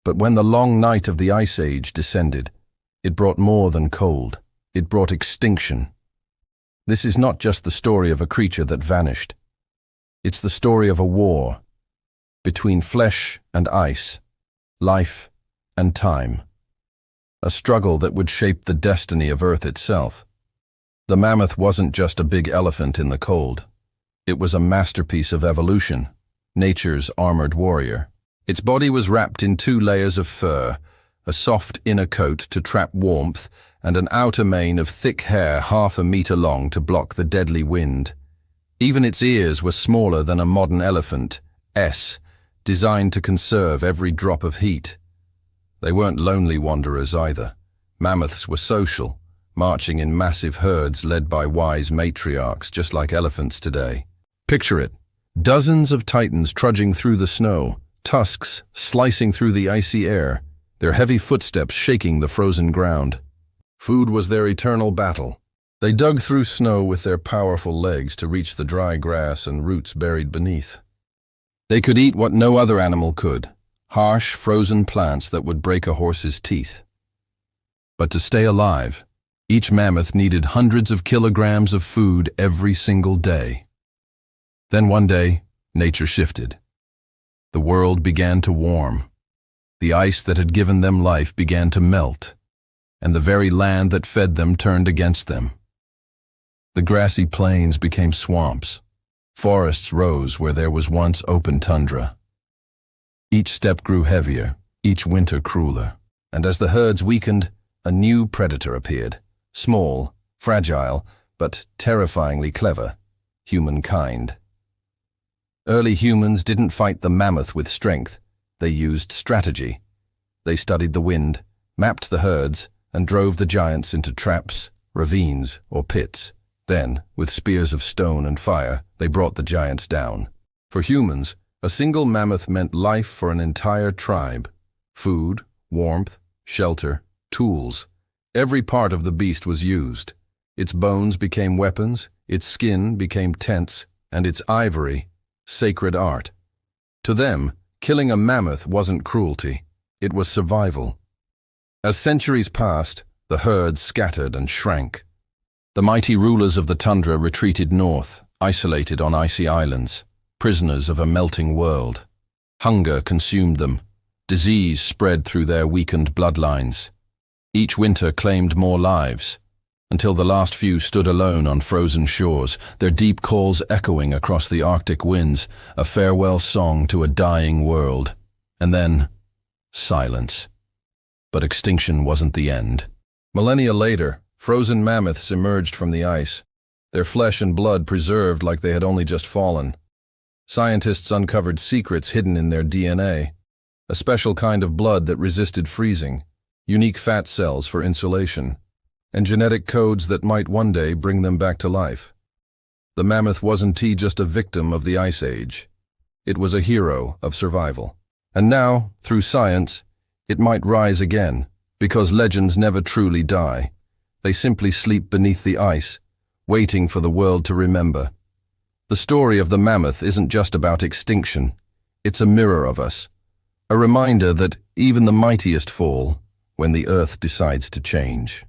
But when the long night of the Ice Age descended, it brought more than cold. It brought extinction. This is not just the story of a creature that vanished. It's the story of a war between flesh and ice, life and time. A struggle that would shape the destiny of Earth itself. The mammoth wasn't just a big elephant in the cold. It was a masterpiece of evolution, nature's armored warrior. Its body was wrapped in 2 layers of fur, a soft inner coat to trap warmth, and an outer mane of thick hair half a meter long to block the deadly wind. Even its ears were smaller than a modern elephant, designed to conserve every drop of heat. They weren't lonely wanderers either. Mammoths were social, marching in massive herds led by wise matriarchs, just like elephants today. Picture it. Dozens of titans trudging through the snow, tusks slicing through the icy air, their heavy footsteps shaking the frozen ground. Food was their eternal battle. They dug through snow with their powerful legs to reach the dry grass and roots buried beneath. They could eat what no other animal could, harsh, frozen plants that would break a horse's teeth. But to stay alive, each mammoth needed hundreds of kilograms of food every single day. Then one day, nature shifted. The world began to warm. The ice that had given them life began to melt, and the very land that fed them turned against them. The grassy plains became swamps. Forests rose where there was once open tundra. Each step grew heavier, each winter crueler, and as the herds weakened, a new predator appeared. Small, fragile, but terrifyingly clever: humankind. Early humans didn't fight the mammoth with strength. They used strategy. They studied the wind, mapped the herds, and drove the giants into traps, ravines, or pits. Then, with spears of stone and fire, they brought the giants down. For humans, a single mammoth meant life for an entire tribe. Food, warmth, shelter, tools. Every part of the beast was used. Its bones became weapons, its skin became tents, and its ivory, sacred art. To them, killing a mammoth wasn't cruelty, it was survival. As centuries passed, the herds scattered and shrank. The mighty rulers of the tundra retreated north, isolated on icy islands, prisoners of a melting world. Hunger consumed them. Disease spread through their weakened bloodlines. Each winter claimed more lives, until the last few stood alone on frozen shores, their deep calls echoing across the Arctic winds, a farewell song to a dying world. And then, silence. But extinction wasn't the end. Millennia later, frozen mammoths emerged from the ice, their flesh and blood preserved like they had only just fallen. Scientists uncovered secrets hidden in their DNA, a special kind of blood that resisted freezing, unique fat cells for insulation, and genetic codes that might one day bring them back to life. The mammoth wasn't just a victim of the Ice Age. It was a hero of survival. And now, through science, it might rise again, because legends never truly die. They simply sleep beneath the ice, waiting for the world to remember. The story of the mammoth isn't just about extinction. It's a mirror of us, a reminder that even the mightiest fall when the earth decides to change.